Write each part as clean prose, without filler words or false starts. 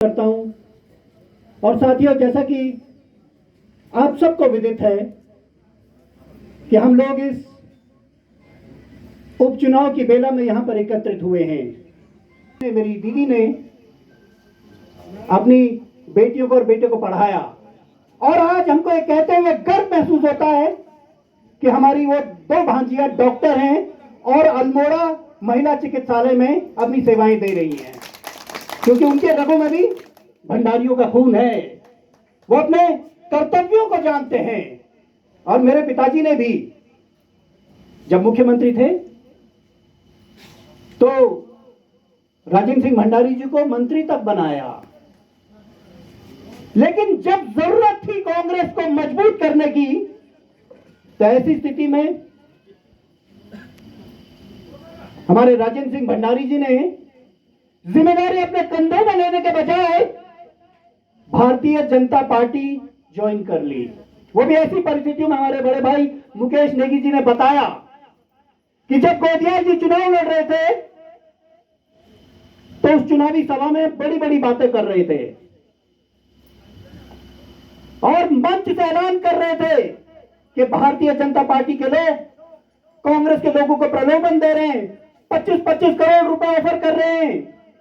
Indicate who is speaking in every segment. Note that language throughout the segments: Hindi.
Speaker 1: करता हूं। और साथियों, जैसा कि आप सबको विदित है कि हम लोग इस उपचुनाव की बेला में यहां पर एकत्रित हुए हैं। मेरी दीदी ने अपनी बेटियों को और बेटे को पढ़ाया और आज हमको ये कहते हुए गर्व महसूस होता है कि हमारी वो दो भांजियां डॉक्टर हैं और अल्मोड़ा महिला चिकित्सालय में अपनी सेवाएं दे रही हैं, क्योंकि उनके रगों में भी भंडारियों का खून है। वो अपने कर्तव्यों को जानते हैं। और मेरे पिताजी ने भी जब मुख्यमंत्री थे तो राजेंद्र सिंह भंडारी जी को मंत्री तक बनाया, लेकिन जब जरूरत थी कांग्रेस को मजबूत करने की तो ऐसी स्थिति में हमारे राजेंद्र सिंह भंडारी जी ने जिम्मेदारी अपने कंधों में लेने के बजाय भारतीय जनता पार्टी ज्वाइन कर ली। वो भी ऐसी परिस्थितियों में हमारे बड़े भाई मुकेश नेगी जी ने बताया कि जब गोदिया जी चुनाव लड़ रहे थे तो उस चुनावी सभा में बड़ी बड़ी बातें कर रहे थे और मंच से ऐलान कर रहे थे कि भारतीय जनता पार्टी के लोग कांग्रेस के लोगों को प्रलोभन दे रहे हैं, 25-25 करोड़ रुपए ऑफर कर रहे हैं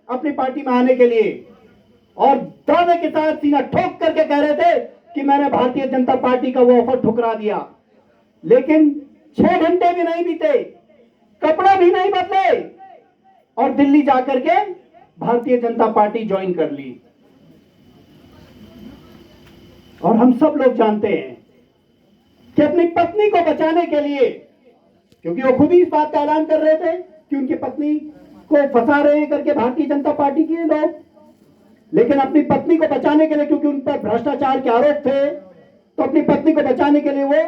Speaker 1: अपनी पार्टी में आने के लिए, और दावे के साथ सीना ठोक करके कह रहे थे कि मैंने भारतीय जनता पार्टी का वो ऑफर ठुकरा दिया। लेकिन 6 घंटे भी नहीं बीते, कपड़ा भी नहीं बदले और दिल्ली जाकर के भारतीय जनता पार्टी ज्वाइन कर ली। और हम सब लोग जानते हैं कि अपनी पत्नी को बचाने के लिए, क्योंकि वो खुद ही इस बात का ऐलान कर रहे थे कि उनकी पत्नी को फंसा रहे हैं करके भारतीय जनता पार्टी के लोग, लेकिन अपनी पत्नी को बचाने के लिए, क्योंकि उन पर भ्रष्टाचार के आरोप थे, तो अपनी पत्नी को बचाने के लिए वो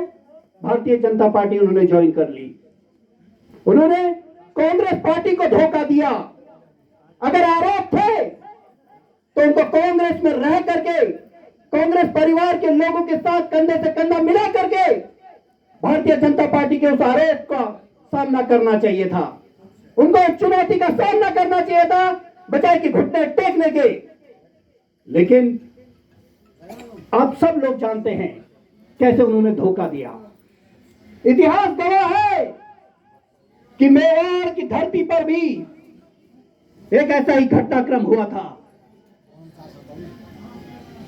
Speaker 1: भारतीय जनता पार्टी उन्होंने ज्वाइन कर ली। उन्होंने कांग्रेस पार्टी को धोखा दिया। अगर आरोप थे तो उनको कांग्रेस में रह करके कांग्रेस परिवार के लोगों के साथ कंधे से कंधा मिला करके भारतीय जनता पार्टी के उस आरोप का सामना करना चाहिए था। उनको उस चुनौती का सामना करना चाहिए था बजाय कि घुटने टेकने के। लेकिन आप सब लोग जानते हैं कैसे उन्होंने धोखा दिया। इतिहास गवाह है कि मेवाड़ की धरती पर भी एक ऐसा ही घटनाक्रम हुआ था।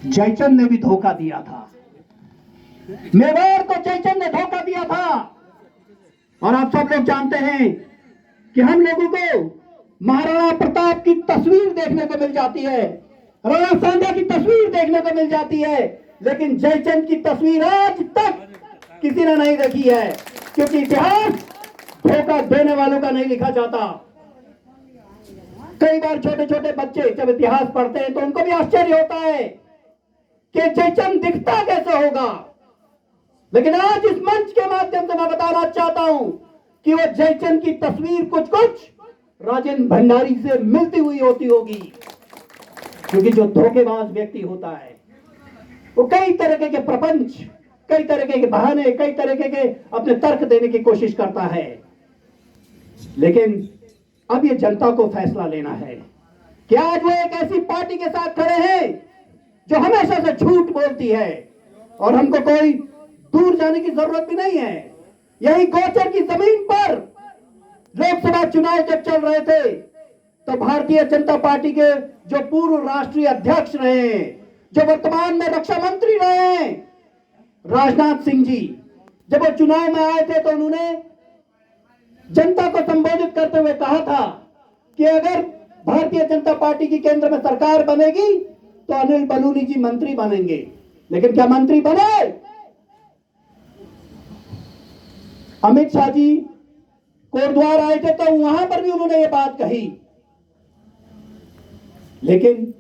Speaker 1: जयचंद ने भी धोखा दिया था, मेवाड़ को जयचंद ने धोखा दिया था। और आप सब लोग जानते हैं कि हम लोगों को महाराणा प्रताप की तस्वीर देखने को मिल जाती है, राणा सांगा की तस्वीर देखने को मिल जाती है, लेकिन जयचंद की तस्वीर आज तक किसी ने नहीं देखी है, क्योंकि इतिहास धोखा देने वालों का नहीं लिखा जाता। कई बार छोटे छोटे बच्चे जब इतिहास पढ़ते हैं तो उनको भी आश्चर्य होता है कि जयचंद दिखता कैसे होगा, लेकिन आज इस मंच के माध्यम से मैं बताना चाहता हूं कि वो जयचंद की तस्वीर कुछ कुछ राजेंद्र भंडारी से मिलती हुई होती होगी, क्योंकि जो धोखेबाज व्यक्ति होता है वो कई तरह के प्रपंच, कई तरह के बहाने, कई तरह के अपने तर्क देने की कोशिश करता है। लेकिन अब ये जनता को फैसला लेना है कि आज वो एक ऐसी पार्टी के साथ खड़े हैं जो हमेशा से झूठ बोलती है, और हमको कोई दूर जाने की जरूरत भी नहीं है। यही गोचर की जमीन पर लोकसभा चुनाव जब चल रहे थे तो भारतीय जनता पार्टी के जो पूर्व राष्ट्रीय अध्यक्ष रहे हैं, जो वर्तमान में रक्षा मंत्री रहे हैं, राजनाथ सिंह जी, जब वो चुनाव में आए थे तो उन्होंने जनता को संबोधित करते हुए कहा था कि अगर भारतीय जनता पार्टी की केंद्र में सरकार बनेगी तो अनिल बलूनी जी मंत्री बनेंगे। लेकिन क्या मंत्री बने? अमित शाह जी कोटद्वार आए थे तो वहां पर भी उन्होंने ये बात कही, लेकिन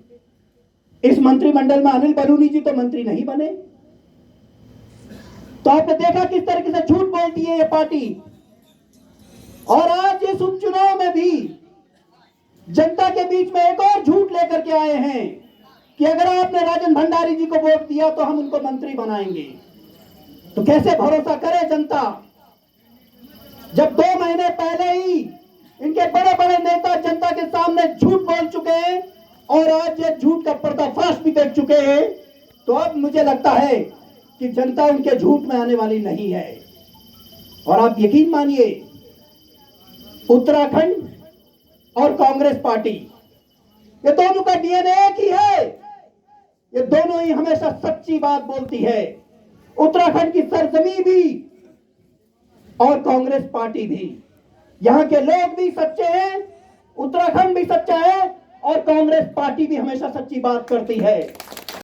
Speaker 1: इस मंत्रिमंडल में अनिल बलूनी जी तो मंत्री नहीं बने। तो आपने देखा किस तरीके से झूठ बोलती है ये पार्टी। और आज इस उपचुनाव में भी जनता के बीच में एक और झूठ लेकर के आए हैं कि अगर आपने राजेंद्र भंडारी जी को वोट दिया तो हम उनको मंत्री बनाएंगे। तो कैसे भरोसा करे जनता, जब 2 महीने पहले ही इनके बड़े बड़े नेता जनता के सामने झूठ बोल चुके हैं और आज ये झूठ का पर्दाफाश भी देख चुके हैं, तो अब मुझे लगता है कि जनता उनके झूठ में आने वाली नहीं है। और आप यकीन मानिए, उत्तराखंड और कांग्रेस पार्टी, ये दोनों का डीएनए एक ही है। ये दोनों ही हमेशा सच्ची बात बोलती है। उत्तराखंड की सरजमी भी और कांग्रेस पार्टी भी, यहां के लोग भी सच्चे हैं, उत्तराखंड भी सच्चा है और कांग्रेस पार्टी भी हमेशा सच्ची बात करती है।